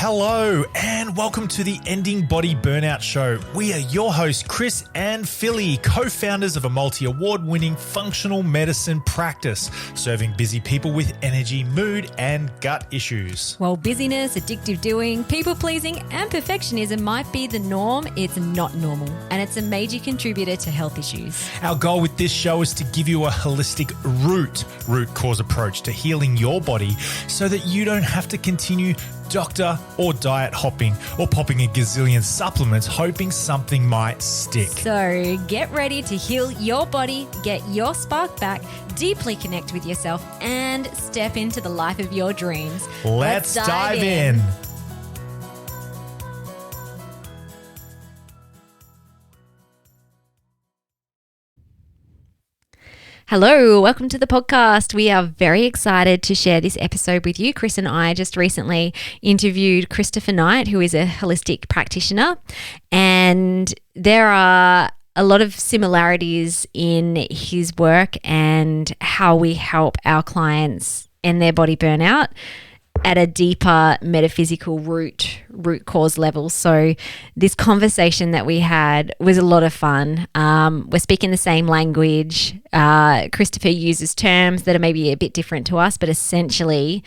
Hello and welcome to the Ending Body Burnout Show. We are your hosts, Chris and Philly, co-founders of a multi-award-winning functional medicine practice, serving busy people with energy, mood, and gut issues. While busyness, addictive doing, people-pleasing, and perfectionism might be the norm, it's not normal, and it's a major contributor to health issues. Our goal with this show is to give you a holistic root cause approach to healing your body so that you don't have to continue doctor or diet hopping or popping a gazillion supplements hoping something might stick. So get ready to heal your body, get your spark back, deeply connect with yourself, and step into the life of your dreams. Let's dive in. Hello, welcome to the podcast. We are very excited to share this episode with you. Chris and I just recently interviewed Christopher Knight, who is a holistic practitioner, and there are a lot of similarities in his work and how we help our clients end their body burnout at a deeper metaphysical root cause level. So this conversation that we had was a lot of fun. We're speaking the same language. Christopher uses terms that are maybe a bit different to us, but essentially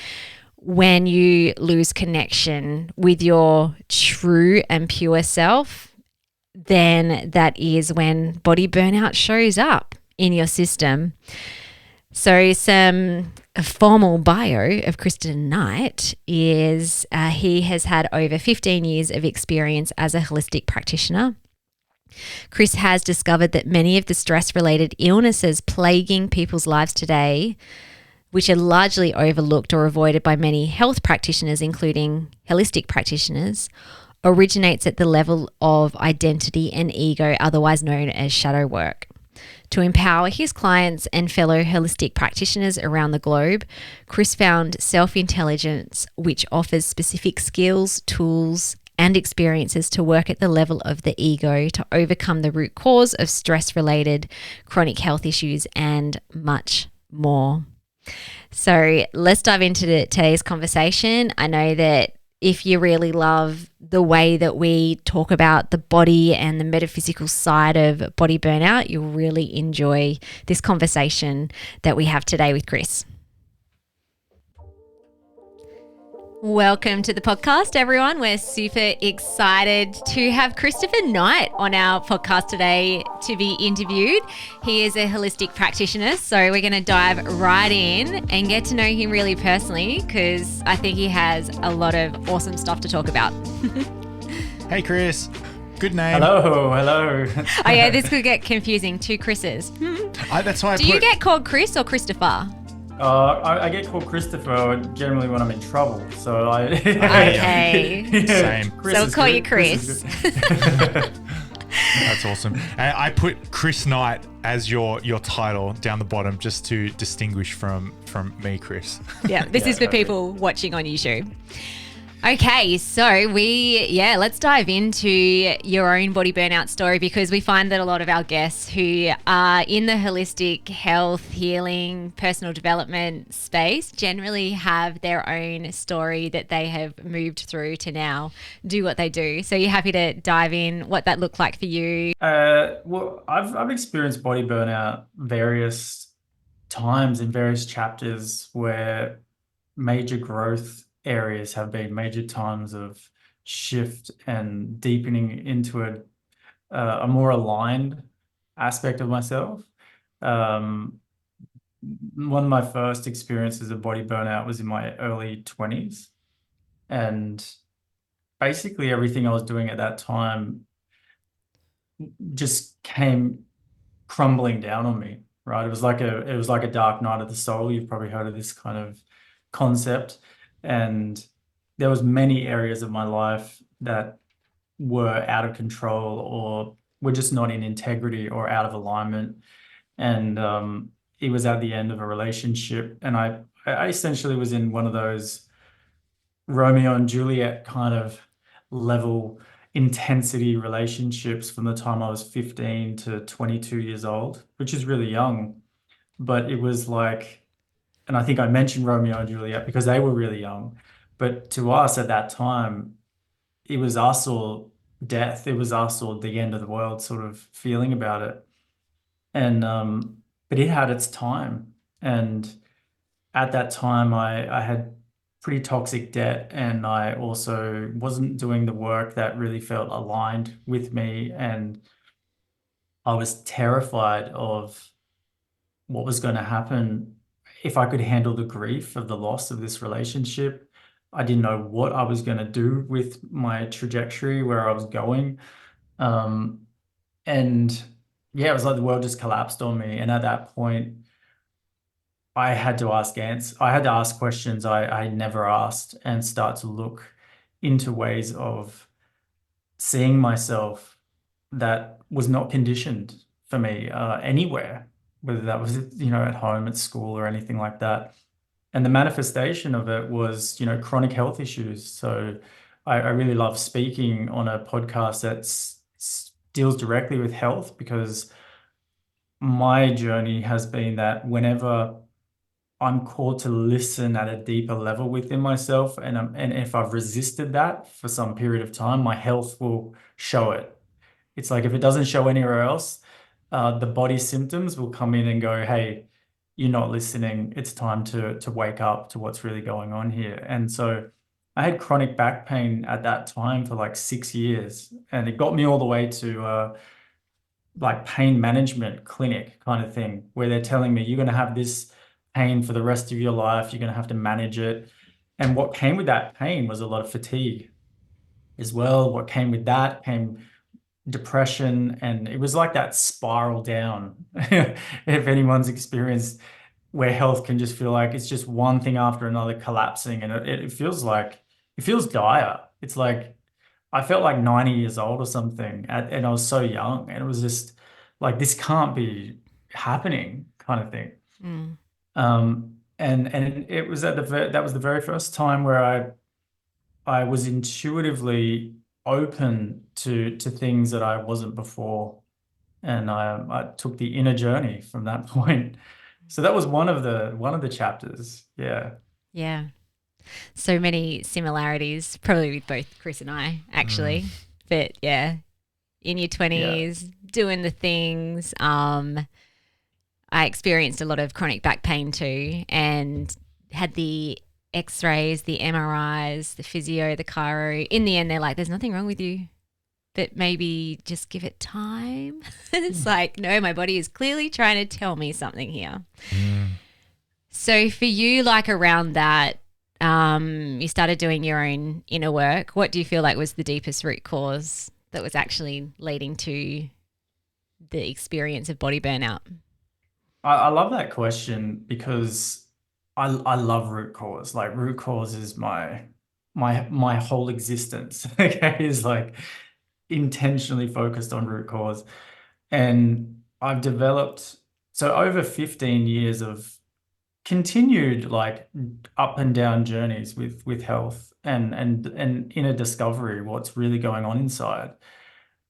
when you lose connection with your true and pure self, then that is when body burnout shows up in your system. So a formal bio of Christopher Knight is he has had over 15 years of experience as a holistic practitioner. Chris has discovered that many of the stress-related illnesses plaguing people's lives today, which are largely overlooked or avoided by many health practitioners, including holistic practitioners, originates at the level of identity and ego, otherwise known as shadow work. To empower his clients and fellow holistic practitioners around the globe, Chris found self-intelligence, which offers specific skills, tools, and experiences to work at the level of the ego to overcome the root cause of stress-related chronic health issues and much more. So let's dive into today's conversation. I know that if you really love the way that we talk about the body and the metaphysical side of body burnout, you'll really enjoy this conversation that we have today with Chris. Welcome to the podcast, everyone. We're super excited to have Christopher Knight on our podcast today to be interviewed. He is a holistic practitioner, so we're going to dive right in and get to know him really personally because I think he has a lot of awesome stuff to talk about. Hey, Chris. Good name. Hello. Oh yeah, this could get confusing. Two Chris's. That's why Do you get called Chris or Christopher? I get called Christopher generally when I'm in trouble. So Okay. Same. So we'll call you Chris. That's awesome. And I put Chris Knight as your title down the bottom just to distinguish from me, Chris. Yeah, this is for people watching on YouTube. Okay, so let's dive into your own body burnout story because we find that a lot of our guests who are in the holistic health, healing, personal development space generally have their own story that they have moved through to now do what they do. So you're happy to dive in what that looked like for you? Well, I've experienced body burnout various times in various chapters where major growth areas have been major times of shift and deepening into a more aligned aspect of myself. One of my first experiences of body burnout was in my early 20s, and basically everything I was doing at that time just came crumbling down on me, right? It was like a dark night of the soul. You've probably heard of this kind of concept. And there was many areas of my life that were out of control or were just not in integrity or out of alignment. And it was at the end of a relationship. And I essentially was in one of those Romeo and Juliet kind of level intensity relationships from the time I was 15 to 22 years old, which is really young. But it was like, and I think I mentioned Romeo and Juliet because they were really young, But to us at that time, it was us or death. It was us or the end of the world sort of feeling about it. And but it had its time. And at that time I had pretty toxic debt, and I also wasn't doing the work that really felt aligned with me. And I was terrified of what was going to happen if I could handle the grief of the loss of this relationship. I didn't know what I was going to do with my trajectory, where I was going. Um, and yeah, it was like the world just collapsed on me. And at that point, I had to ask questions I never asked, and start to look into ways of seeing myself that was not conditioned for me anywhere, whether that was, at home, at school, or anything like that. And the manifestation of it was, chronic health issues. So I really love speaking on a podcast that deals directly with health, because my journey has been that whenever I'm called to listen at a deeper level within myself, and if I've resisted that for some period of time, my health will show it. It's like if it doesn't show anywhere else, the body symptoms will come in and go, "Hey, you're not listening. It's time to wake up to what's really going on here." And so I had chronic back pain at that time for like 6 years, and it got me all the way to like pain management clinic kind of thing, where they're telling me you're going to have this pain for the rest of your life. You're going to have to manage it. And what came with that pain was a lot of fatigue as well. What came with that came depression. And it was like that spiral down. If anyone's experienced where health can just feel like it's just one thing after another collapsing, and it feels like, it feels dire. It's like I felt like 90 years old or something, and I was so young, and it was just like, this can't be happening kind of thing. Mm. And it was that was the very first time where I was intuitively open to things that I wasn't before, and I took the inner journey from that point. So that was one of the chapters. Yeah. Yeah. So many similarities, probably with both Chris and I, actually. But yeah, in your Yeah. 20s, doing the things. I experienced a lot of chronic back pain too, and had the x-rays, the MRIs, the physio, the chiro. In the end, they're like, there's nothing wrong with you, but maybe just give it time. It's like, no, my body is clearly trying to tell me something here. So for you, like around that, you started doing your own inner work. What do you feel like was the deepest root cause that was actually leading to the experience of body burnout? I love that question, because I love root cause. Like, root cause is my whole existence. Okay, is like intentionally focused on root cause. And I've developed, so over 15 years of continued like up and down journeys with health, and inner discovery, what's really going on inside.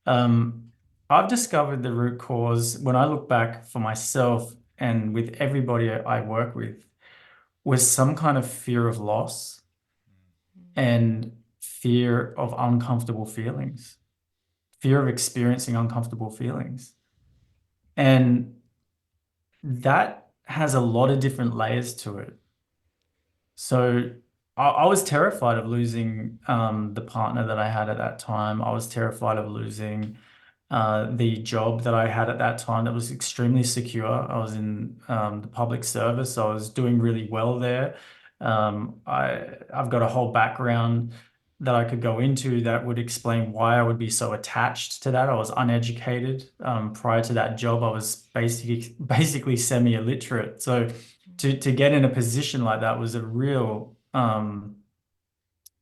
Um, I've discovered the root cause when I look back for myself and with everybody I work with, was some kind of fear of loss and fear of uncomfortable feelings, fear of experiencing uncomfortable feelings. And that has a lot of different layers to it. So I was terrified of losing the partner that I had at that time. I was terrified of losing the job that I had at that time that was extremely secure. I was in the public service. So I was doing really well there. I've got a whole background that I could go into that would explain why I would be so attached to that. I was uneducated. Prior to that job, I was basically semi-illiterate. So to get in a position like that was a real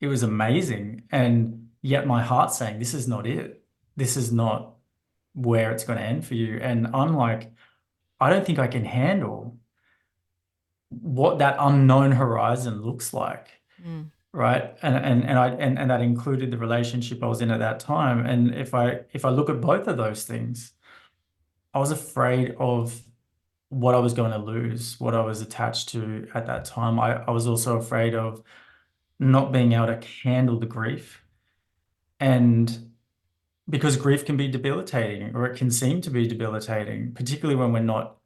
it was amazing. And yet my heart's saying, this is not it. This is not where it's going to end for you. And I'm like, I don't think I can handle what that unknown horizon looks like. Mm. Right. And that included the relationship I was in at that time. And if I look at both of those things, I was afraid of what I was going to lose, what I was attached to at that time. I was also afraid of not being able to handle the grief. And because grief can be debilitating, or it can seem to be debilitating, particularly when we're not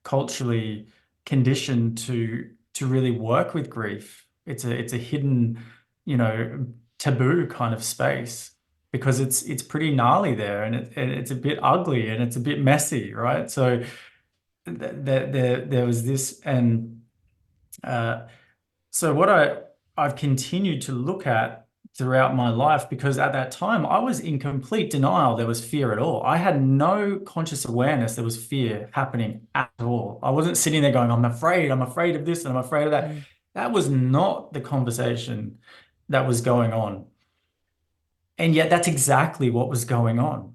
culturally conditioned to really work with grief. It's a hidden, you know, taboo kind of space because it's pretty gnarly there, and it's a bit ugly and it's a bit messy, right? So there was this, and uh, so what I've continued to look at throughout my life, because at that time I was in complete denial there was fear at all. I had no conscious awareness there was fear happening at all. I wasn't sitting there going, I'm afraid of this and I'm afraid of that. Mm. That was not the conversation that was going on. And yet that's exactly what was going on.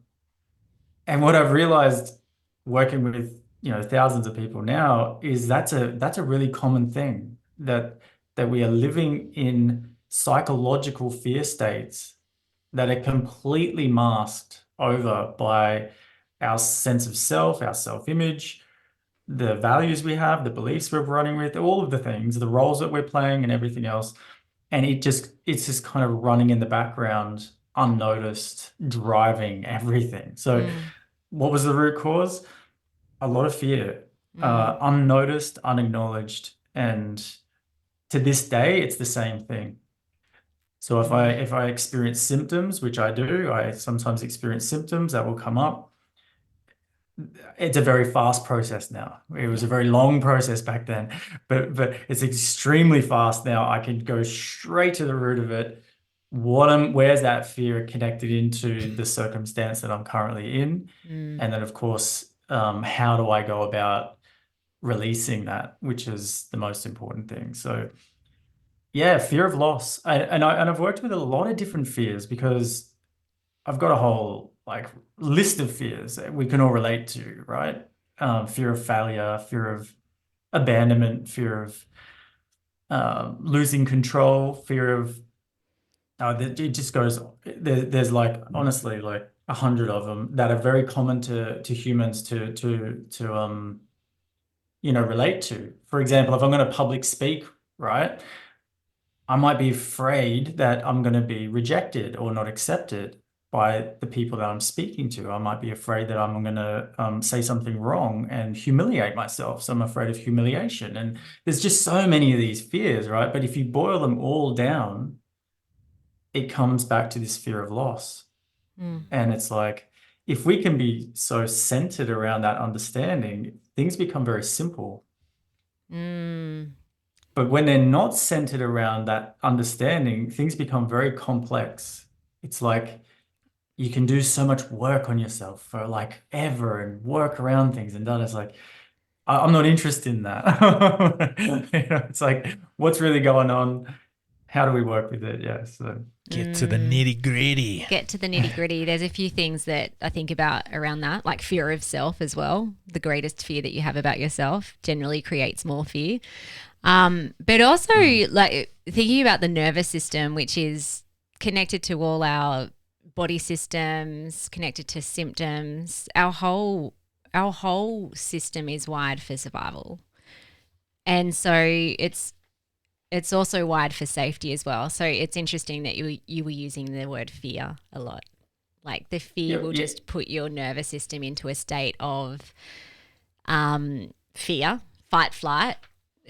And what I've realized working with, thousands of people now is that's a really common thing that we are living in psychological fear states that are completely masked over by our sense of self, our self-image, the values we have, the beliefs we're running with, all of the things, the roles that we're playing and everything else. And it's just kind of running in the background, unnoticed, driving everything. So Mm. what was the root cause? A lot of fear, Mm. unnoticed, unacknowledged, and to this day, it's the same thing. So if I Mm. if I experience symptoms, which I do, I sometimes experience symptoms that will come up. It's a very fast process now. It was Yeah. a very long process back then, but it's extremely fast now. I can go straight to the root of it. Where's that fear connected into the circumstance that I'm currently in? Mm. And then, of course, how do I go about releasing that, which is the most important thing. So yeah, fear of loss. And I've worked with a lot of different fears because I've got a whole like list of fears that we can all relate to, right? Fear of failure, fear of abandonment, fear of losing control, fear of it just goes. There's like honestly like 100 of them that are very common to humans to relate to. For example, if I'm going to public speak, right? I might be afraid that I'm going to be rejected or not accepted by the people that I'm speaking to. I might be afraid that I'm going to say something wrong and humiliate myself. So I'm afraid of humiliation. And there's just so many of these fears, right? But if you boil them all down, it comes back to this fear of loss. Mm. And it's like, if we can be so centered around that understanding, things become very simple. Mm. But when they're not centered around that understanding, things become very complex. It's like you can do so much work on yourself for like ever and work around things and done. It's like, I'm not interested in that. It's like, what's really going on? How do we work with it? Yeah. So, Get to the Mm. nitty gritty. Get to the nitty gritty. There's a few things that I think about around that, like fear of self as well. The greatest fear that you have about yourself generally creates more fear. But also, like thinking about the nervous system, which is connected to all our body systems, connected to symptoms. Our whole system is wired for survival, and so it's also wired for safety as well. So it's interesting that you were using the word fear a lot. Like the fear yeah, will yeah. just put your nervous system into a state of fear, fight, flight,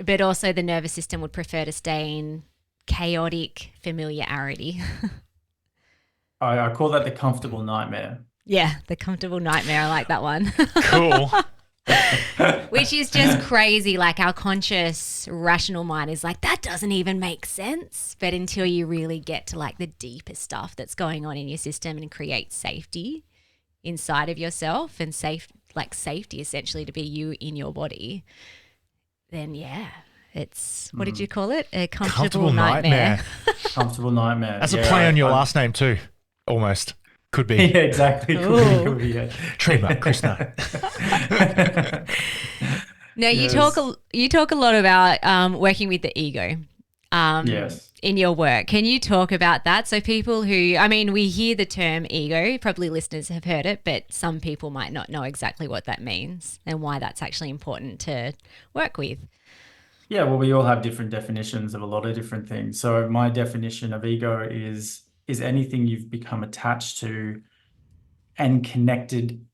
but also the nervous system would prefer to stay in chaotic familiarity. I call that the comfortable nightmare. Yeah, the comfortable nightmare. I like that one. Cool. Which is just crazy. Like our conscious, rational mind is like, that doesn't even make sense. But until you really get to like the deeper stuff that's going on in your system and create safety inside of yourself and safety essentially to be you in your body, then yeah, it's, what did you call it? A comfortable nightmare. Comfortable nightmare. That's a Yeah, play on your I- last name too. Almost. Could be. Yeah, exactly. Ooh. Could be, yeah. Trademark, Chris Knight. Now you Yes. talk a lot about working with the ego Yes. in your work. Can you talk about that? So people who, I mean, we hear the term ego, probably listeners have heard it, but some people might not know exactly what that means and why that's actually important to work with. Yeah, well, we all have different definitions of a lot of different things. So my definition of ego is anything you've become attached to and connected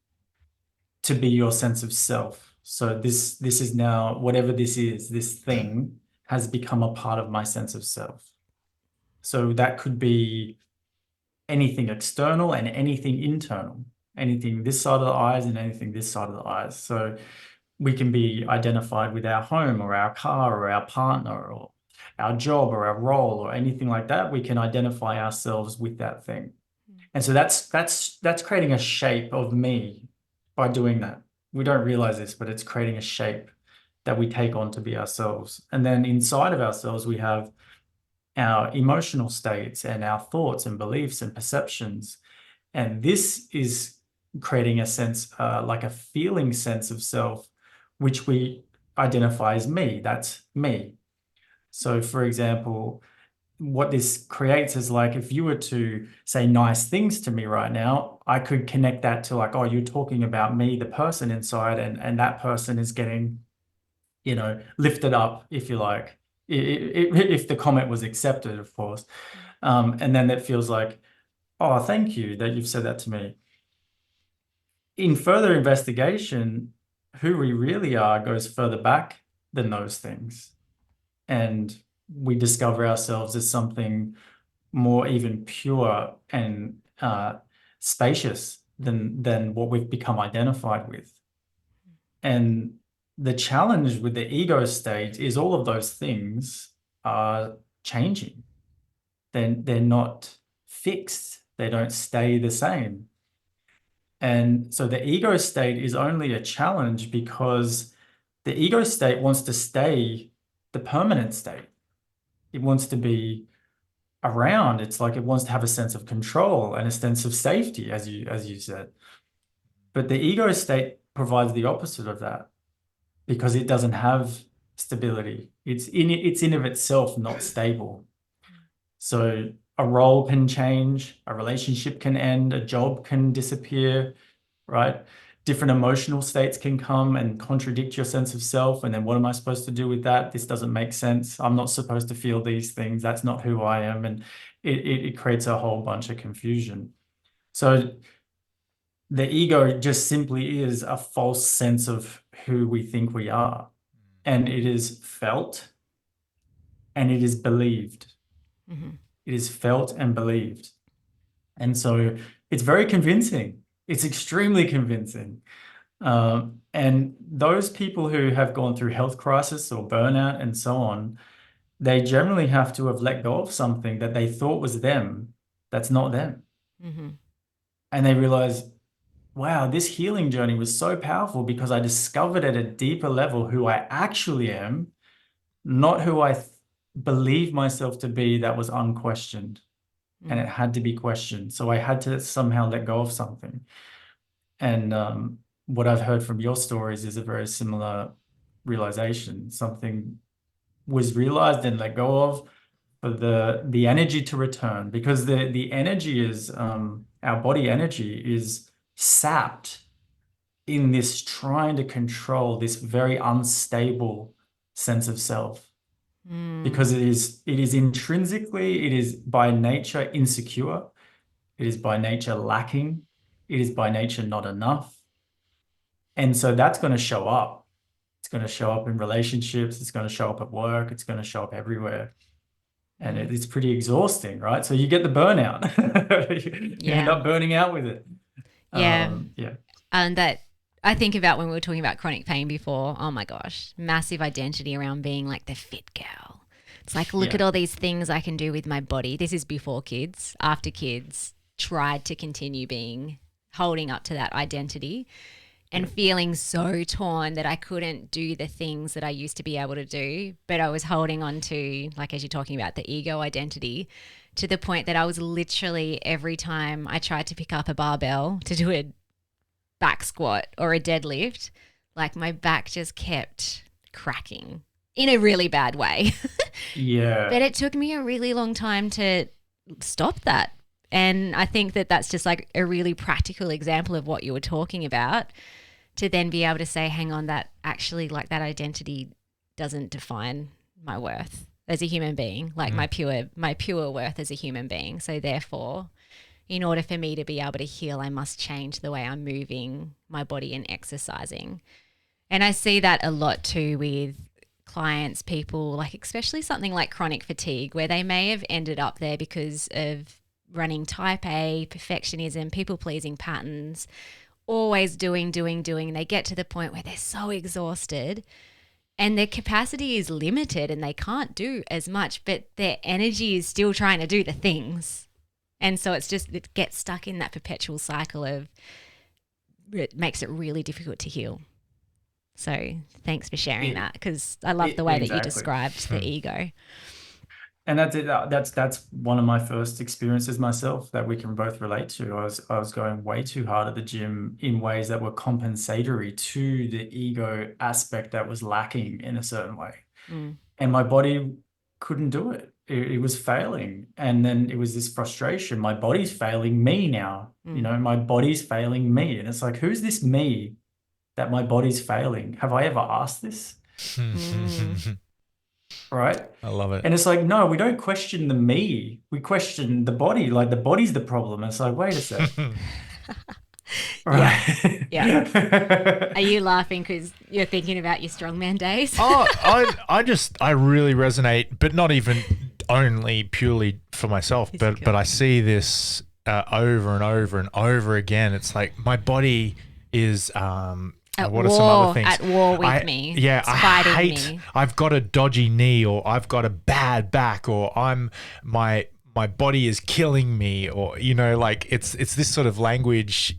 to be your sense of self. So this is now whatever this is, this thing has become a part of my sense of self. So that could be anything external and anything internal, anything this side of the eyes and anything this side of the eyes. So we can be identified with our home or our car or our partner or our job or our role or anything like that. We can identify ourselves with that thing. And so that's creating a shape of me by doing that. We don't realize this, but it's creating a shape that we take on to be ourselves. And then inside of ourselves, we have our emotional states and our thoughts and beliefs and perceptions. And this is creating a sense, like a feeling sense of self, which we identify as me. That's me. So, for example, what this creates is like if you were to say nice things to me right now, I could connect that to like, oh, you're talking about me, the person inside, and that person is getting, lifted up, if you like, if the comment was accepted, of course. And then it feels like, oh, thank you that you've said that to me. In further investigation, who we really are goes further back than those things. And we discover ourselves as something more even pure and spacious than what we've become identified with. And the challenge with the ego state is all of those things are changing. They're not fixed. They don't stay the same. And so the ego state is only a challenge because the ego state wants to stay the permanent state. It wants to be around. It's like it wants to have a sense of control and a sense of safety, as you said. But the ego state provides the opposite of that because it doesn't have stability. It's in of itself not stable. So a role can change, a relationship can end, a job can disappear, right? Different emotional states can come and contradict your sense of self. And then what am I supposed to do with that? This doesn't make sense. I'm not supposed to feel these things. That's not who I am. And it creates a whole bunch of confusion. So the ego just simply is a false sense of who we think we are. And it is felt and it is believed. Mm-hmm. It is felt and believed. And so it's very convincing. It's extremely convincing. And those people who have gone through health crisis or burnout and so on, they generally have to have let go of something that they thought was them, that's not them. Mm-hmm. And they realize, wow, this healing journey was so powerful because I discovered at a deeper level who I actually am, not who I believed myself to be that was unquestioned. Mm-hmm. And it had to be questioned. So I had to somehow let go of something. And what I've heard from your stories is a very similar realization. Something was realized and let go of for the energy to return, because the energy is our body energy is sapped in this trying to control this very unstable sense of self. Because it is intrinsically, it is by nature insecure, it is by nature lacking, it is by nature not enough. And so that's going to show up. It's going to show up in relationships, it's going to show up at work, it's going to show up everywhere. And it's pretty exhausting, right? So you get the burnout. You end up burning out with it. Yeah. Yeah. And that I think about when we were talking about chronic pain before, oh my gosh, massive identity around being like the fit girl. It's like, look at all these things I can do with my body. This is before kids. After kids, tried to continue holding up to that identity and feeling so torn that I couldn't do the things that I used to be able to do. But I was holding on to, like as you're talking about, the ego identity, to the point that I was literally, every time I tried to pick up a barbell to do a back squat or a deadlift, like my back just kept cracking in a really bad way. Yeah. But it took me a really long time to stop that. And I think that that's just like a really practical example of what you were talking about, to then be able to say, hang on, that actually, like, that identity doesn't define my worth as a human being, like my pure worth as a human being. So therefore, in order for me to be able to heal, I must change the way I'm moving my body and exercising. And I see that a lot too with clients, people, like especially something like chronic fatigue, where they may have ended up there because of running type A, perfectionism, people pleasing patterns, always doing. They get to the point where they're so exhausted and their capacity is limited and they can't do as much, but their energy is still trying to do the things. And so it gets stuck in that perpetual cycle of, it makes it really difficult to heal. So thanks for sharing that, because I love the way that you described the ego. And that's it. That's one of my first experiences myself that we can both relate to. I was going way too hard at the gym in ways that were compensatory to the ego aspect that was lacking in a certain way. And my body couldn't do it. It was failing. And then it was this frustration. My body's failing me now. You know, my body's failing me. And it's like, who's this me that my body's failing? Have I ever asked this? Right? I love it. And it's like, no, we don't question the me. We question the body. Like the body's the problem. It's like, wait a second. Right? Yeah. Are you laughing because you're thinking about your strongman days? I really resonate, but not even only purely for myself, but I see this over and over and over again. It's like my body is what are some other things? At war with me. Yeah, it's I fighting hate. me. I've got a dodgy knee, or I've got a bad back, or my body is killing me, or like it's this sort of language.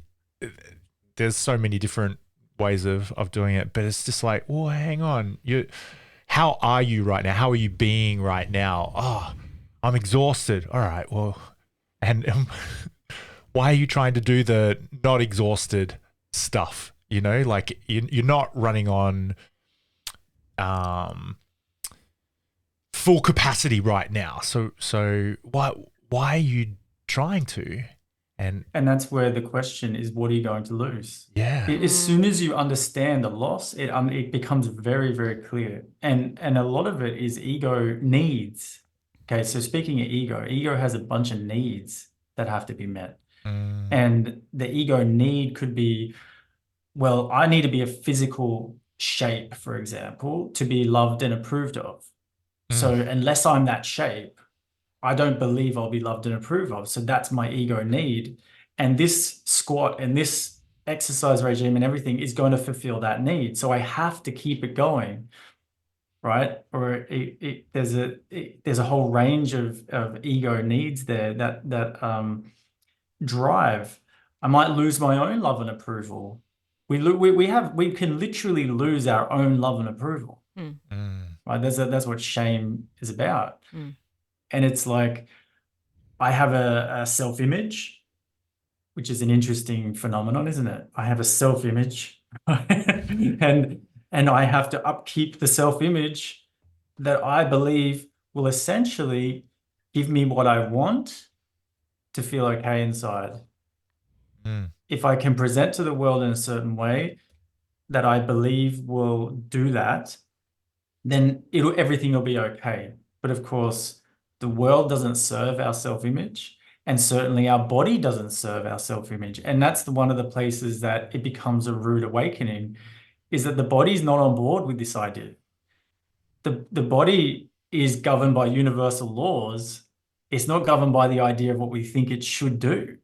There's so many different ways of doing it, but it's just like, well, hang on, how are you right now? How are you being right now? Oh, I'm exhausted. All right, well, and why are you trying to do the not exhausted stuff? Like you're not running on full capacity right now. So why are you trying to? And that's where the question is, what are you going to lose? Yeah. As soon as you understand the loss, it becomes very, very clear. And a lot of it is ego needs. Okay, so speaking of ego has a bunch of needs that have to be met. And the ego need could be, well, I need to be a physical shape, for example, to be loved and approved of. So unless I'm that shape, I don't believe I'll be loved and approved of. So that's my ego need. And this squat and this exercise regime and everything is going to fulfill that need. So I have to keep it going, right? Or there's a whole range of ego needs there that drive. I might lose my own love and approval. We can literally lose our own love and approval, right? That's what shame is about. And it's like, I have a self-image, which is an interesting phenomenon, isn't it? I have a self-image and I have to upkeep the self-image that I believe will essentially give me what I want to feel okay inside. If I can present to the world in a certain way that I believe will do that, then everything will be okay. But of course, the world doesn't serve our self-image, and certainly our body doesn't serve our self-image. And that's one of the places that it becomes a rude awakening, is that the body's not on board with this idea. The body is governed by universal laws. It's not governed by the idea of what we think it should do.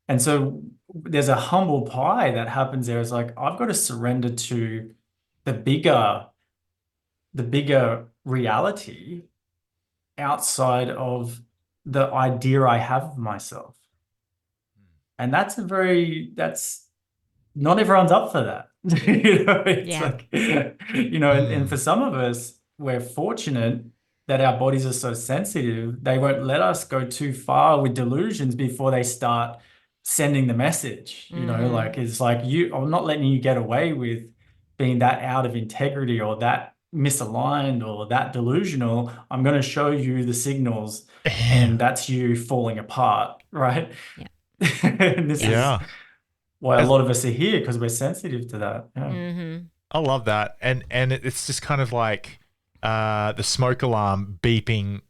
And so there's a humble pie that happens there. It's like, I've got to surrender to the bigger reality outside of the idea I have of myself. And that's not everyone's up for that. It's like, and for some of us, we're fortunate that our bodies are so sensitive. They won't let us go too far with delusions before they start sending the message. Like, it's like, I'm not letting you get away with being that out of integrity or that misaligned or that delusional. I'm going to show you the signals, and that's you falling apart, right? And this is why a lot of us are here, because we're sensitive to that. I love that. And it's just kind of like the smoke alarm beeping,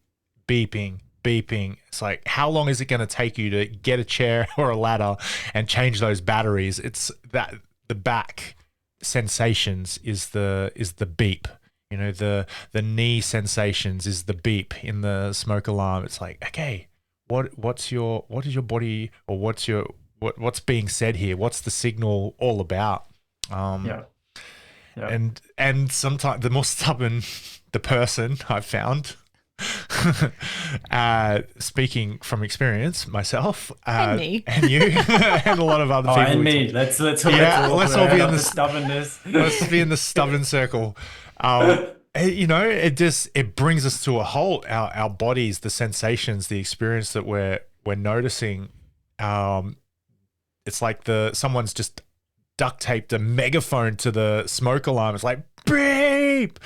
beeping, beeping. It's like, how long is it going to take you to get a chair or a ladder and change those batteries? It's that the back sensations is the beep. You know, the knee sensations is the beep in the smoke alarm. It's like, okay, what is your body, or what's being said here? What's the signal all about? Yeah. Yeah. And sometimes the more stubborn the person I've found, speaking from experience myself, And me. and you, and a lot of other Oh, people. and we me. talk- Let's all be in about the this. stubbornness. Let's be in the stubborn circle. You know, it brings us to a halt. Our bodies, the sensations, the experience that we're noticing. It's like someone's just duct taped a megaphone to the smoke alarm. It's like, beep,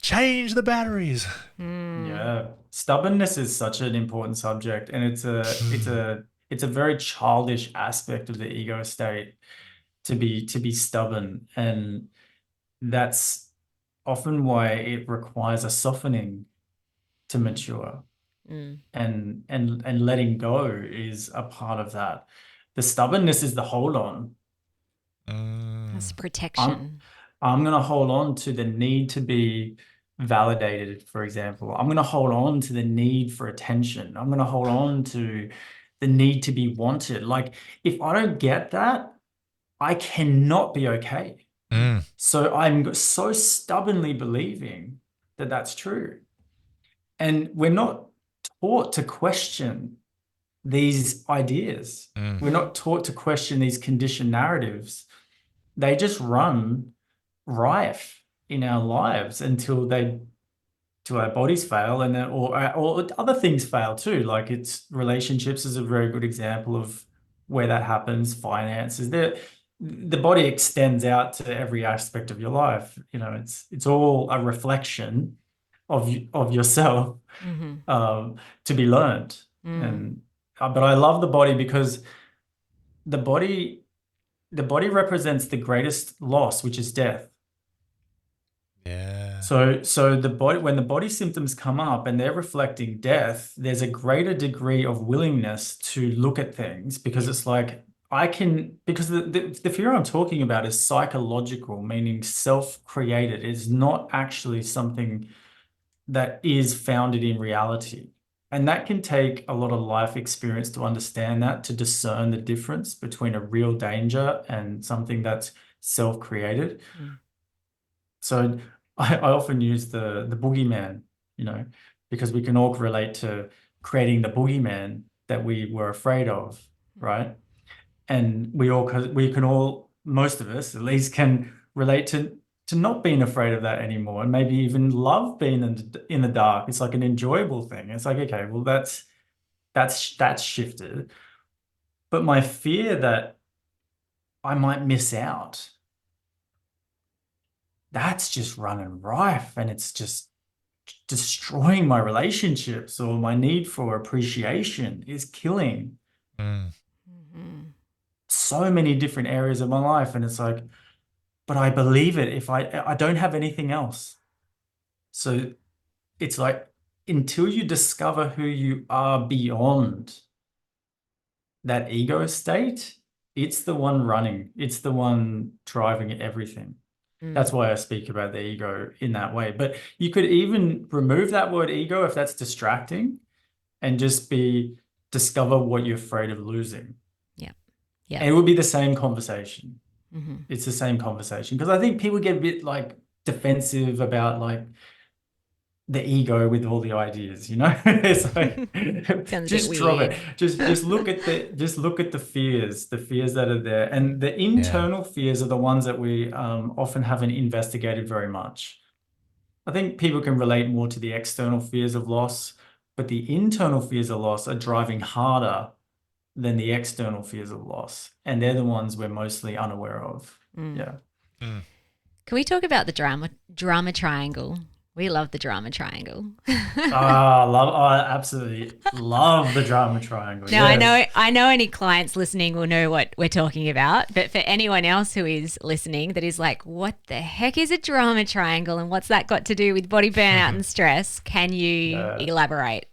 change the batteries. Yeah. Stubbornness is such an important subject, and it's a very childish aspect of the ego state to be stubborn. And that's often why it requires a softening to mature. Mm. And letting go is a part of that. The stubbornness is the hold on. That's I'm protection. I'm gonna hold on to the need to be validated, for example. I'm gonna hold on to the need for attention. I'm gonna hold on to the need to be wanted. Like, if I don't get that, I cannot be okay. Mm. So I'm so stubbornly believing that that's true. And we're not taught to question these ideas. We're not taught to question these conditioned narratives. They just run rife in our lives till our bodies fail, and then or other things fail too. Like, it's relationships is a very good example of where that happens. Finances, the body extends out to every aspect of your life. You know, it's all a reflection of yourself, to be learned. And but I love the body because the body the body represents the greatest loss, which is death. Yeah. So the body, when the body symptoms come up and they're reflecting death, there's a greater degree of willingness to look at things, because it's like, because the fear I'm talking about is psychological, meaning self-created. It's not actually something that is founded in reality. And that can take a lot of life experience to understand that, to discern the difference between a real danger and something that's self-created. So I often use the boogeyman, you know, because we can all relate to creating the boogeyman that we were afraid of, right? And we can all, most of us at least, can relate to not being afraid of that anymore, and maybe even love being in the dark. It's like an enjoyable thing. It's like, okay, well, that's shifted. But my fear that I might miss out, that's just running rife, and it's just destroying my relationships, or my need for appreciation is killing Mm. so many different areas of my life. And it's like, but I believe it if I don't have anything else. So it's like, until you discover who you are beyond that ego state, it's the one running, it's the one driving everything. That's why I speak about the ego in that way. But you could even remove that word ego if that's distracting, and just discover what you're afraid of losing. Yeah. Yeah. And it would be the same conversation. It's the same conversation, because I think people get a bit like defensive about like the ego with all the ideas, you know. It's like, Sounds a just bit drop weird. it. Just look at the fears, that are there, and the internal fears are the ones that we often haven't investigated very much. I think people can relate more to the external fears of loss, but the internal fears of loss are driving harder than the external fears of loss, and they're the ones we're mostly unaware of. Yeah. Can we talk about the drama triangle? We love the drama triangle. I absolutely love the drama triangle. Now Yes. I know any clients listening will know what we're talking about, but for anyone else who is listening that is like, what the heck is a drama triangle and what's that got to do with body burnout and stress? Can you Yeah. elaborate?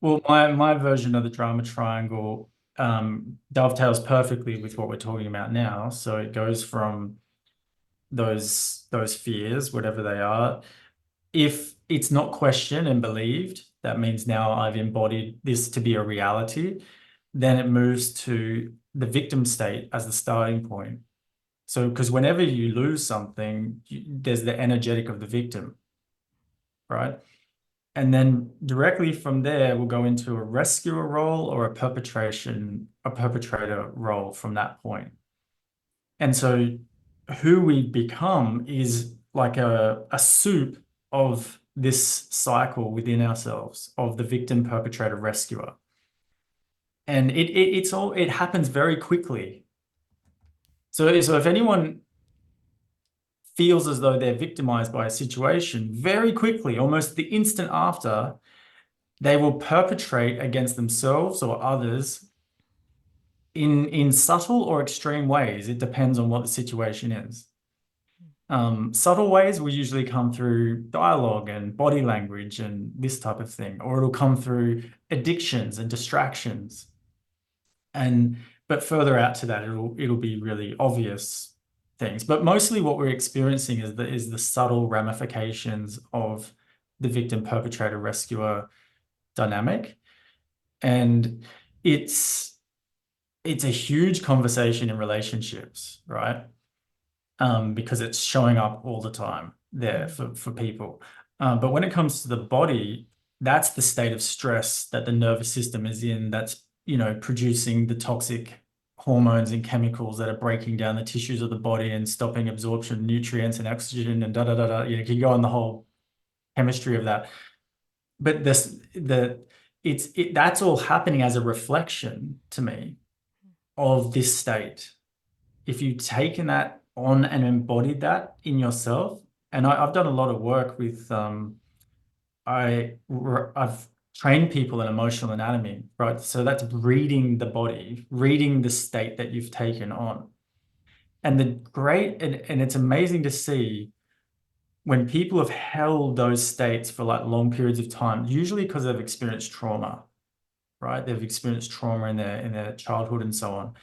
Well, my version of the drama triangle dovetails perfectly with what we're talking about now. So it goes from those fears, whatever they are. If it's not questioned and believed, that means now I've embodied this to be a reality. Then it moves to the victim state as the starting point. So, because whenever you lose something, there's the energetic of the victim, right? And then directly from there, we'll go into a rescuer role or a perpetrator role from that point. And so who we become is like a soup of this cycle within ourselves of the victim, perpetrator, rescuer. And it happens very quickly. So if anyone feels as though they're victimized by a situation, very quickly, almost the instant after, they will perpetrate against themselves or others in subtle or extreme ways. It depends on what the situation is. Subtle ways will usually come through dialogue and body language and this type of thing, or it'll come through addictions and distractions. But further out to that, it'll be really obvious things. But mostly what we're experiencing is the subtle ramifications of the victim, perpetrator, rescuer dynamic. And it's a huge conversation in relationships, right? Because it's showing up all the time there for people. But when it comes to the body, that's the state of stress that the nervous system is in. That's, producing the toxic hormones and chemicals that are breaking down the tissues of the body and stopping absorption of nutrients and oxygen and da da da da. You can go on the whole chemistry of that. But that's all happening as a reflection to me of this state. If you've taken that on and embodied that in yourself, and I've done a lot of work with I've trained people in emotional anatomy, right? So that's reading the body, reading the state that you've taken on. And and it's amazing to see when people have held those states for like long periods of time, usually because they've experienced trauma, right? They've experienced trauma in their childhood and so on.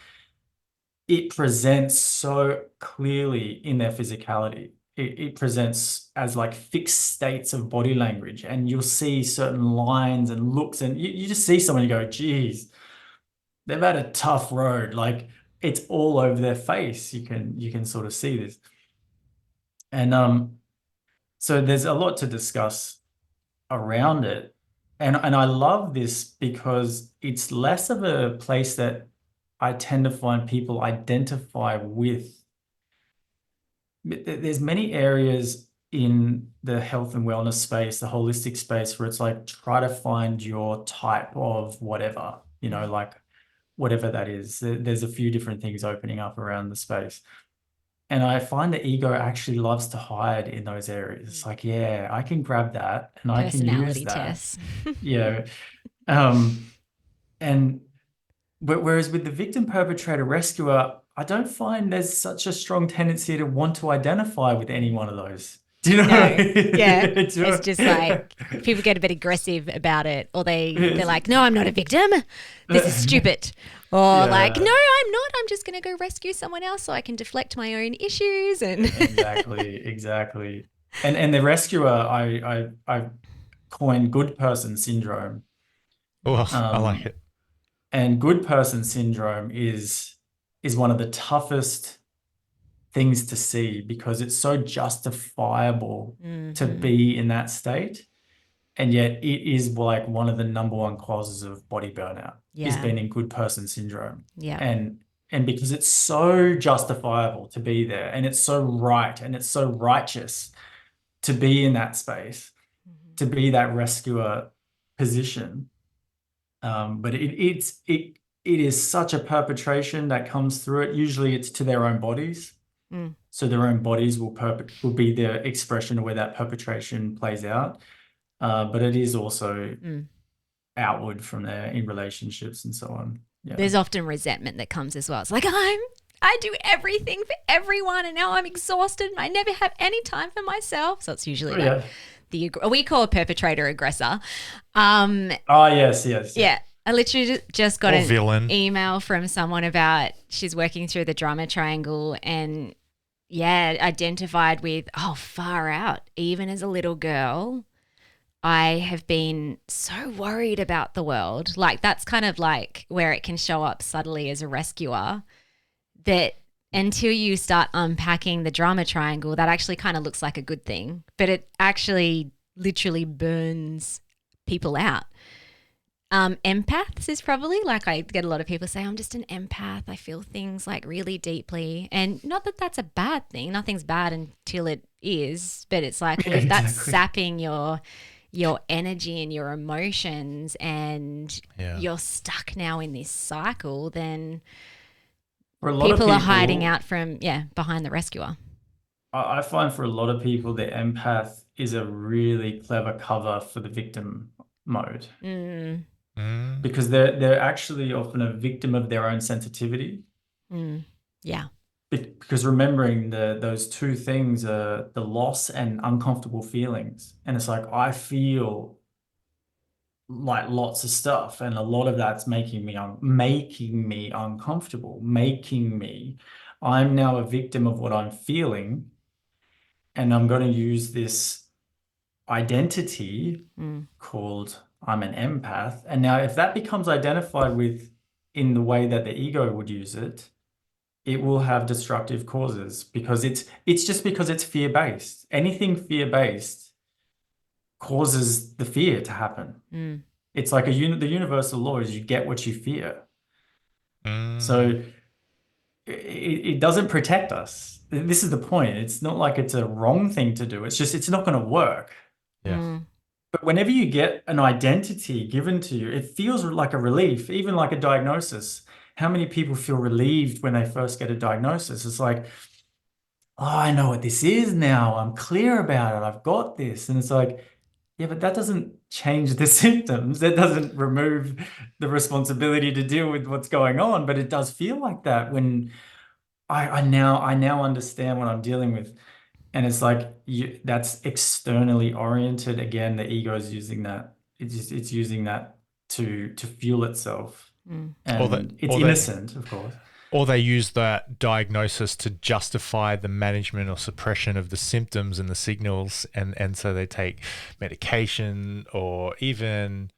It presents so clearly in their physicality. It presents as like fixed states of body language, and you'll see certain lines and looks, and you just see someone, you go, geez, they've had a tough road. Like it's all over their face. You can sort of see this. And so there's a lot to discuss around it. And I love this because it's less of a place that I tend to find people identify with. There's many areas in the health and wellness space, the holistic space, where it's like try to find your type of whatever, like whatever that is. There's a few different things opening up around the space. And I find the ego actually loves to hide in those areas. It's like, yeah, I can grab that and I can use Personality that. tests. Yeah. Um, and But whereas with the victim, perpetrator, rescuer, I don't find there's such a strong tendency to want to identify with any one of those. Do you know what I No, yeah. mean? It's just like people get a bit aggressive about it, or they're It's- like, "No, I'm not a victim. This is stupid," or like, "No, Yeah, I'm not. I'm just going to go rescue someone else so I can deflect my own issues." And exactly. And the rescuer, I coined good person syndrome. Oh, I like Um, it. and good person syndrome is one of the toughest things to see because it's so justifiable to Mhm. be in that state. And yet it is like one of the number one causes of body burnout is Yeah, being in good person syndrome. yeah, And because it's so justifiable to be there and it's so right and it's so righteous to be in that space, Mhm. to be that rescuer position. But it is such a perpetration that comes through it. Usually it's to their own bodies. Mm, So their own bodies will be the expression of where that perpetration plays out. But it is also mm. outward from there in relationships and so on. Yeah. There's often resentment that comes as well. It's like I do everything for everyone, and now I'm exhausted, and I never have any time for myself. So it's usually Oh, like yeah. we call a perpetrator aggressor. Oh, yes, yes, yes. Yeah, I literally just got Or an villain. email from someone about she's working through the drama triangle and yeah, identified with, oh, far out. Even as a little girl, I have been so worried about the world. Like that's kind of like where it can show up subtly as a rescuer that until you start unpacking the drama triangle, that actually kind of looks like a good thing, but it actually literally burns people out. Empaths is probably like I get a lot of people say, I'm just an empath. I feel things like really deeply. And not that that's a bad thing. Nothing's bad until it is. But it's like, well, Yeah, if that's exactly. sapping your energy and your emotions and Yeah. you're stuck now in this cycle, then For a lot of people are hiding people, out from, yeah, behind the rescuer. I find for a lot of people, the empath is a really clever cover for the victim mode Mm, Mm. because they're actually often a victim of their own sensitivity. mm, yeah. Because remembering those two things are the loss and uncomfortable feelings. And it's like I feel like lots of stuff, and a lot of that's making me uncomfortable, making me. I'm now a victim of what I'm feeling, and I'm going to use this identity Mm, called I'm an empath. And now, if that becomes identified with in the way that the ego would use it, it will have destructive causes because it's just because it's fear-based. Anything fear-based causes the fear to happen. mm, It's like the universal law is you get what you fear. Mm. So it doesn't protect us. This is the point. It's not like it's a wrong thing to do. It's just it's not going to work. Yeah. mm, But whenever you get an identity given to you, it feels like a relief, even like a diagnosis. How many people feel relieved when they first get a diagnosis? It's like, oh, I know what this is now. I'm clear about it. I've got this. And it's like, yeah, but that doesn't change the symptoms. That doesn't remove the responsibility to deal with what's going on. But it does feel like that when I now understand what I'm dealing with. And it's like that's externally oriented. Again, the ego is using that. It's using that to fuel itself. mm, Or that, And it's or they, innocent, of course. or they use that diagnosis to justify the management or suppression of the symptoms and the signals, and so they take medication or even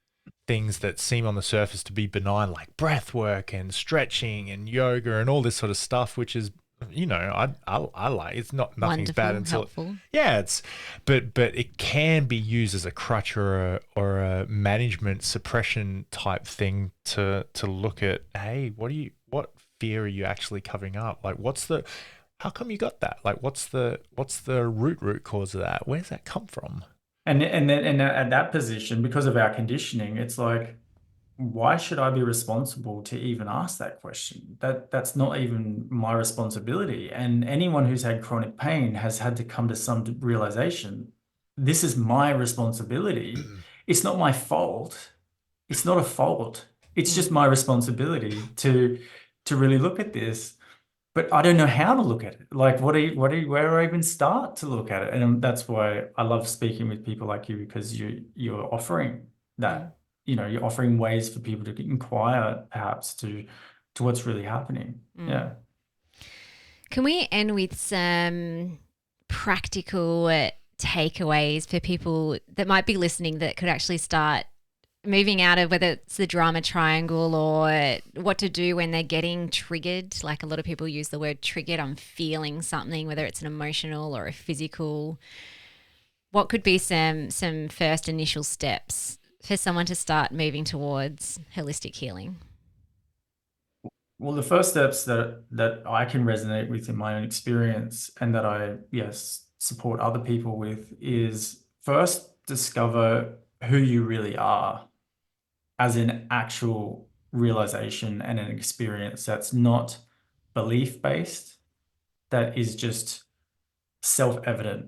things that seem on the surface to be benign, like breath work and stretching and yoga and all this sort of stuff, which is, I like. It's not nothing's bad wonderful, until helpful. yeah, but it can be used as a crutch or a management suppression type thing to look at, hey, what fear are you actually covering up? Like how come you got that? Like what's the root cause of that? Where's that come from? And then at that position, because of our conditioning, it's like, why should I be responsible to even ask that question? That's not even my responsibility. And anyone who's had chronic pain has had to come to some realization. This is my responsibility. It's not my fault. It's not a fault. It's just Mm, my responsibility to really look at this. But I don't know how to look at it. Like, where do I even start to look at it? And that's why I love speaking with people like you because you're offering mm, that, you're offering ways for people to inquire perhaps to what's really happening. mm. Yeah. Can we end with some practical takeaways for people that might be listening that could actually start moving out of whether it's the drama triangle or what to do when they're getting triggered? Like a lot of people use the word triggered. I'm feeling something, whether it's an emotional or a physical. What could be some first initial steps for someone to start moving towards holistic healing? Well, the first steps that I can resonate with in my own experience and that I, yes, support other people with is first discover who you really are as an actual realization and an experience that's not belief based, that is just self-evident.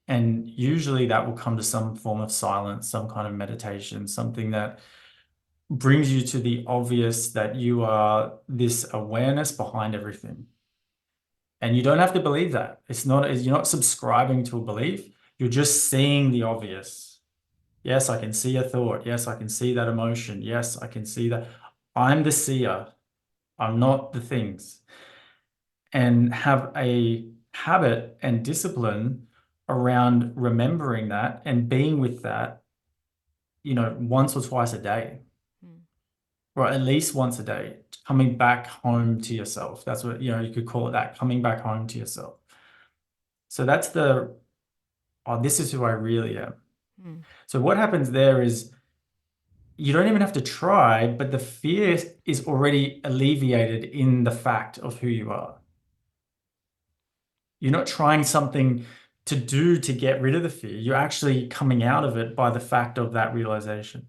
And usually that will come to some form of silence, some kind of meditation, something that brings you to the obvious that you are this awareness behind everything. And you don't have to believe that. You're not subscribing to a belief. You're just seeing the obvious. Yes, I can see a thought. Yes, I can see that emotion. Yes, I can see that. I'm the seer. I'm not the things. And have a habit and discipline around remembering that and being with that, once or twice a day, or at least once a day, coming back home to yourself. That's what, you could call it that, coming back home to yourself. So that's this is who I really am. So what happens there is you don't even have to try, but the fear is already alleviated in the fact of who you are. You're not trying something to do to get rid of the fear. You're actually coming out of it by the fact of that realization.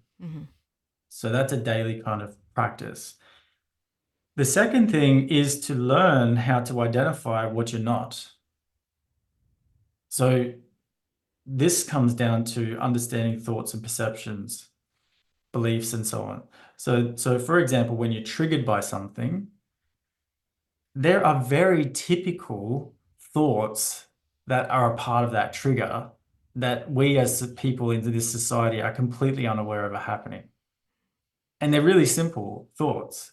So that's a daily kind of practice. The second thing is to learn how to identify what you're not. So this comes down to understanding thoughts and perceptions, beliefs, and so on. So for example, when you're triggered by something, there are very typical thoughts that are a part of that trigger that we as people in this society are completely unaware of happening. And they're really simple thoughts.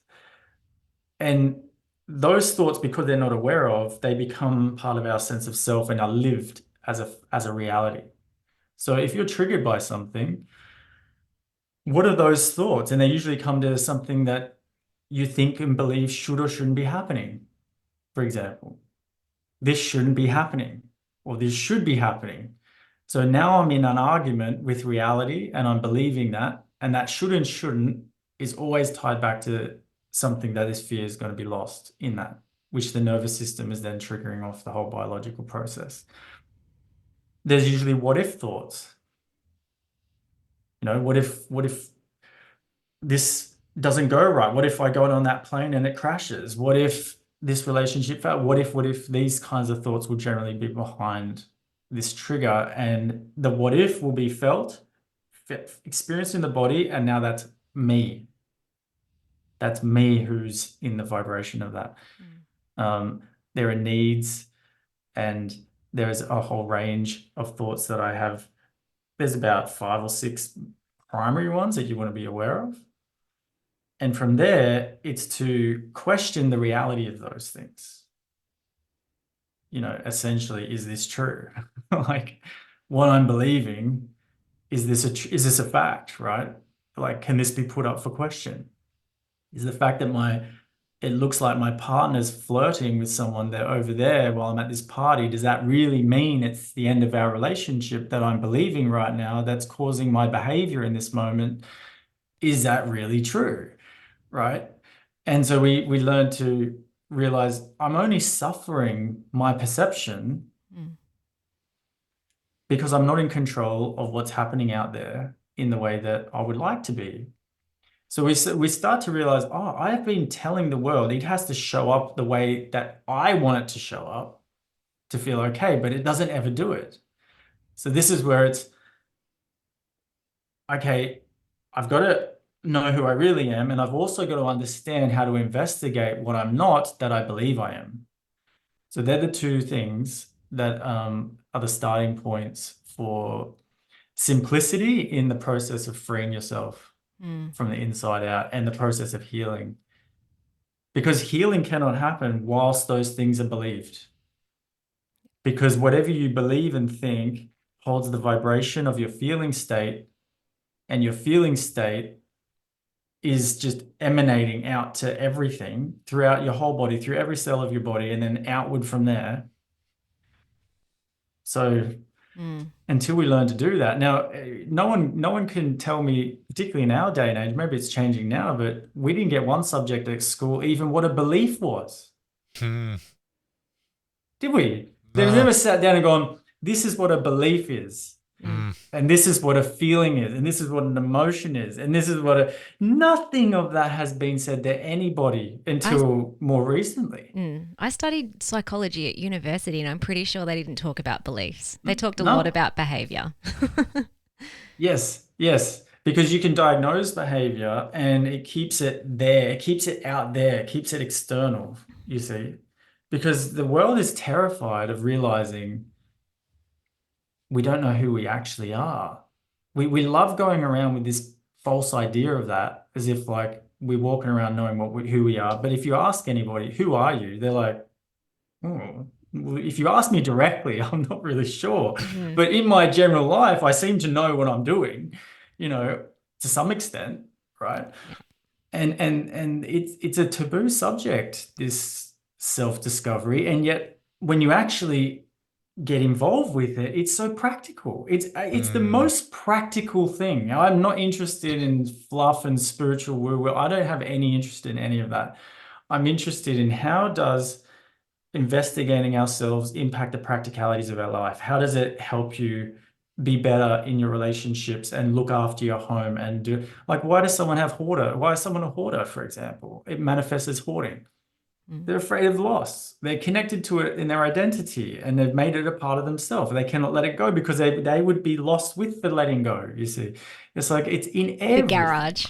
And those thoughts, because they're not aware of, they become part of our sense of self and are lived as a reality. So if you're triggered by something, what are those thoughts? And they usually come to something that you think and believe should or shouldn't be happening. For example, this shouldn't be happening, or this should be happening. So now I'm in an argument with reality and I'm believing that, and that should and shouldn't is always tied back to something that this fear is going to be lost in that, which the nervous system is then triggering off the whole biological process. There's usually what if thoughts. What if this doesn't go right? What if I go on that plane and it crashes? What if this relationship failed? What if these kinds of thoughts will generally be behind this trigger, and the what if will be felt, experienced in the body, and now that's me. That's me who's in the vibration of that. There are needs, and there's a whole range of thoughts that I have. There's about 5 or 6 primary ones that you want to be aware of. And from there, it's to question the reality of those things. Essentially, is this true? Like, what I'm believing, is this a fact, right? Like, can this be put up for question? Is the fact that it looks like my partner's flirting with someone there over there while I'm at this party, does that really mean it's the end of our relationship that I'm believing right now that's causing my behavior in this moment? Is that really true? Right? And so we learn to realize I'm only suffering my perception because I'm not in control of what's happening out there in the way that I would like to be. So we start to realize, I have been telling the world it has to show up the way that I want it to show up to feel okay, but it doesn't ever do it. So this is where it's, okay, I've got to know who I really am, and I've also got to understand how to investigate what I'm not that I believe I am. So they're the two things that are the starting points for simplicity in the process of freeing yourself from the inside out and the process of healing. Because healing cannot happen whilst those things are believed. Because whatever you believe and think holds the vibration of your feeling state, and your feeling state is just emanating out to everything throughout your whole body, through every cell of your body, and then outward from there. So until we learn to do that, now no one can tell me, particularly in our day and age, maybe it's changing now, but we didn't get one subject at school even what a belief was. Did we? They No. never sat down and gone, this is what a belief is. Mm. And this is what a feeling is, and this is what an emotion is, and this is what nothing of that has been said to anybody I until more recently. I studied psychology at university, and I'm pretty sure they didn't talk about beliefs. They talked a lot No. about behavior. Yes, yes. Because you can diagnose behavior and it keeps it there, it keeps it out there, it keeps it external, you see. Because the world is terrified of realizing we don't know who we actually are. We love going around with this false idea of that, as if like we're walking around knowing who we are. But if you ask anybody, who are you? They're like, oh, well, if you ask me directly, I'm not really sure. Mhm. But in my general life, I seem to know what I'm doing, you know, to some extent, right? Yeah. And it's a taboo subject, this self-discovery. And yet when you actually get involved with it, it's so practical. It's the Mm. most practical thing. Now, I'm not interested in fluff and spiritual woo-woo. I don't have any interest in any of that. I'm interested in how does investigating ourselves impact the practicalities of our life? How does it help you be better in your relationships and look after your home and do like why does someone have hoarder? Why is someone a hoarder, for example? It manifests as hoarding. Mm. They're afraid of loss. They're connected to it in their identity and they've made it a part of themselves. They cannot let it go because they would be lost with the letting go, you see. It's like it's in The everything, garage.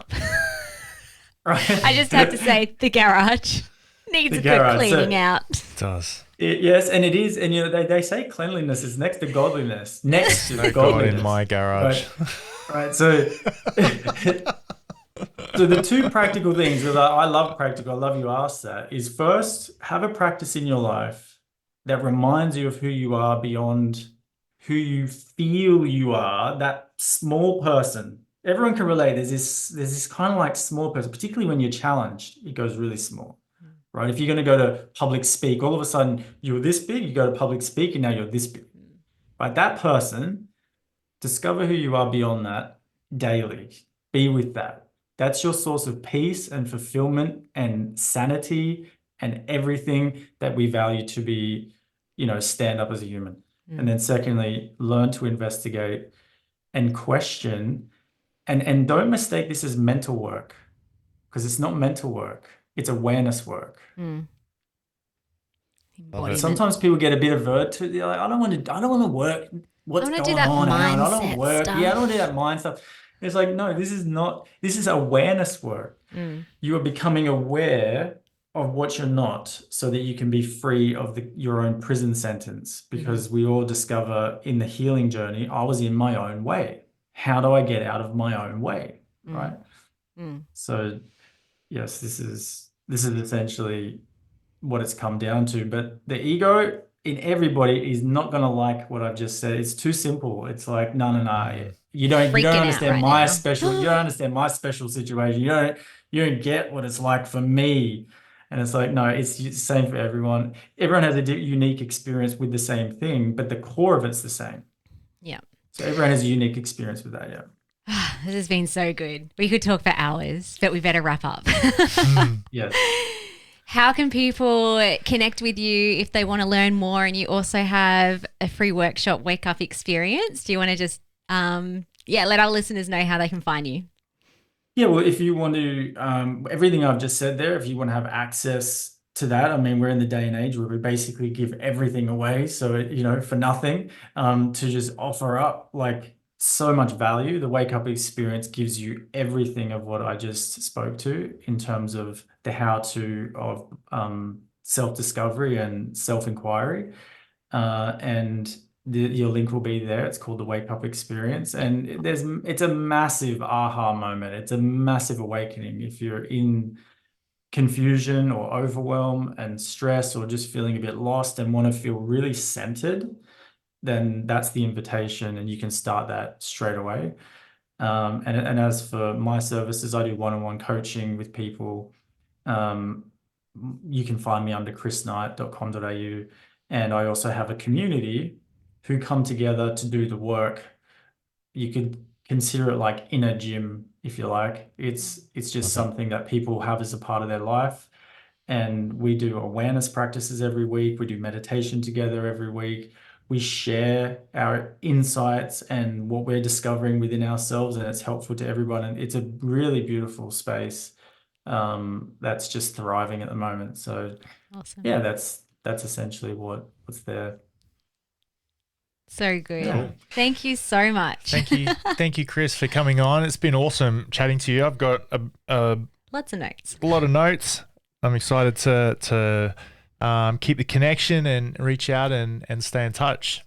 I right? just have to say, the garage needs The a good garage. cleaning So out. It does. yes, and it is, and they say cleanliness is next to godliness, next to No God in godliness, my garage. right? Right. So, so the two practical things that I love practical, I love you asked that, is first, have a practice in your life that reminds you of who you are beyond who you feel you are, that small person. Everyone can relate. There's this kind of like small person, particularly when you're challenged, it goes really small, right? If you're going to go to public speak, all of a sudden you're this big, you go to public speak and now you're this big, right? That person, discover who you are beyond that daily. Be with that. That's your source of peace and fulfillment and sanity and everything that we value to be, stand up as a human. And Mm. then secondly, learn to investigate and question and don't mistake this as mental work because it's not mental work. It's awareness work. Mm. Love it. Embodiment. Sometimes people get a bit averted to they're like, I don't want to work I what's want to do going that on out. I don't want to mindset work. Yeah, I don't want to do stuff. that mind stuff. It's like, no, this is awareness work. Mm. You are becoming aware of what you're not so that you can be free of your own prison sentence. Mm-hmm. Because we all discover in the healing journey, I was in my own way. How do I get out of my own way? Mm. Right. Mm. So yes, this is essentially what it's come down to. But the ego in everybody is not going to like what I've just said. It's too simple. It's like, no, no, no. You don't Freaking out understand right my now. special, you don't understand my special situation. You don't get what it's like for me. And it's like, no, it's the same for everyone. Everyone has a unique experience with the same thing, but the core of it's the same. Yeah. So everyone has a unique experience with that, yeah. This has been so good. We could talk for hours, but we better wrap up. Yes. How can people connect with you if they want to learn more? And you also have a free workshop, Wake Up Experience. Do you want to just, let our listeners know how they can find you? Yeah, well, if you want to, everything I've just said there, if you want to have access to that, I mean, we're in the day and age where we basically give everything away. So, for nothing, to just offer up like so much value. The Wake Up Experience gives you everything of what I just spoke to in terms of the how to of self-discovery and self-inquiry. And your link will be there. It's called the Wake Up Experience, Yeah. and it's a massive aha moment. It's a massive awakening. If you're in confusion or overwhelm and stress, or just feeling a bit lost and want to feel really centered, then that's the invitation, and you can start that straight away. And as for my services, I do one-on-one coaching with people. Um, you can find me under chrisknight.com.au. And I also have a community who come together to do the work. You could consider it like inner gym, if you like. It's just something that people have as a part of their life. And we do awareness practices every week. We do meditation together every week. we share our insights and what we're discovering within ourselves, and it's helpful to everyone. And it's a really beautiful space that's just thriving at the moment. So Awesome. yeah, that's essentially what's there. So good. Yeah. Thank you so much. Thank you, Chris, for coming on. It's been awesome chatting to you. I've got a Lots of notes. lot of notes. I'm excited to keep the connection and reach out and stay in touch.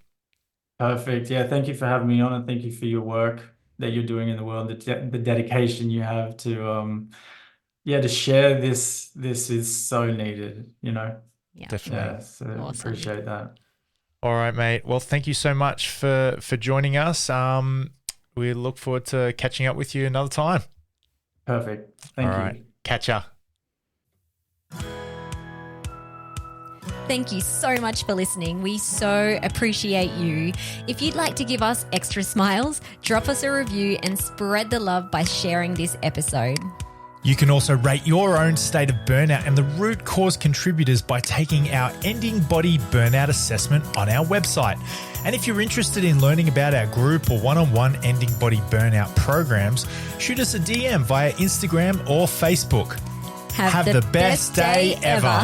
Perfect. Yeah, thank you for having me on, and thank you for your work that you're doing in the world, the dedication you have to share this. This is so needed, Yeah. Definitely. Yeah, so Awesome. appreciate that. All right, mate. Well, thank you so much for joining us. We look forward to catching up with you another time. Perfect. Thank All you. right. Catch ya. Thank you so much for listening. We so appreciate you. If you'd like to give us extra smiles, drop us a review and spread the love by sharing this episode. You can also rate your own state of burnout and the root cause contributors by taking our Ending Body Burnout Assessment on our website. And if you're interested in learning about our group or one-on-one Ending Body Burnout programs, shoot us a DM via Instagram or Facebook. Have the best day ever.